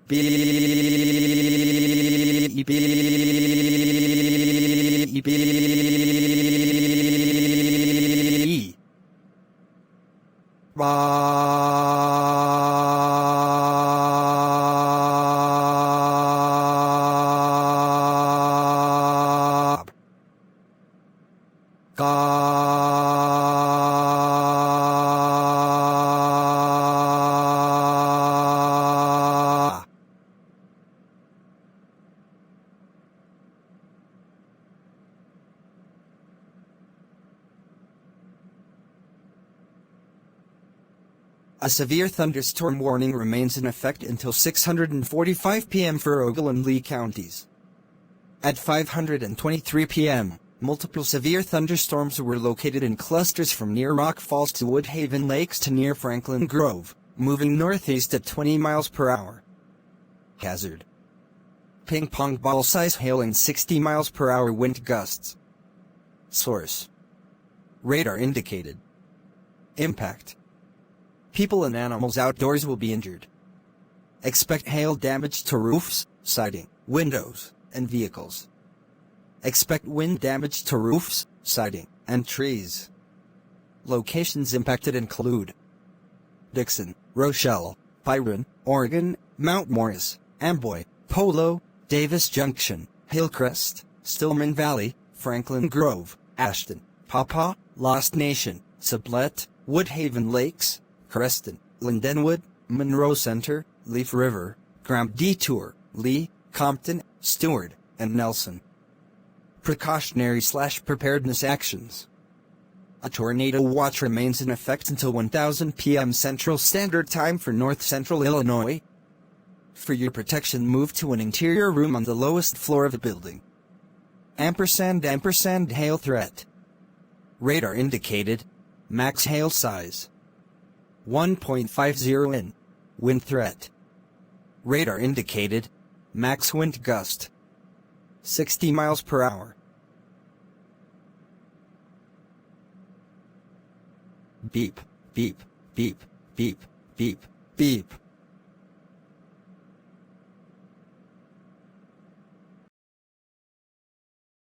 Beep. Bob. A severe thunderstorm warning remains in effect until 6:45 p.m. for Ogle and Lee counties. At 5:23 p.m., multiple severe thunderstorms were located in clusters from near Rock Falls to Woodhaven Lakes to near Franklin Grove, moving northeast at 20 miles per hour. Hazard: ping pong ball size hail and 60 miles per hour wind gusts. Source: radar indicated. Impact: people and animals outdoors will be injured. Expect hail damage to roofs, siding, windows, and vehicles. Expect wind damage to roofs, siding, and trees. Locations impacted include Dixon, Rochelle, Byron, Oregon, Mount Morris, Amboy, Polo, Davis Junction, Hillcrest, Stillman Valley, Franklin Grove, Ashton, Pawpaw, Lost Nation, Sublette, Woodhaven Lakes, Creston, Lindenwood, Monroe Center, Leaf River, Grand Detour, Lee, Compton, Stewart, and Nelson. Precautionary/preparedness actions. A tornado watch remains in effect until 1000 p.m. Central Standard Time for North Central Illinois. For your protection, move to an interior room on the lowest floor of the building. Ampersand hail threat. Radar indicated. Max hail size 1.50 in. Wind threat. Radar indicated. Max wind gust 60 miles per hour. Beep, beep, beep, beep, beep, beep.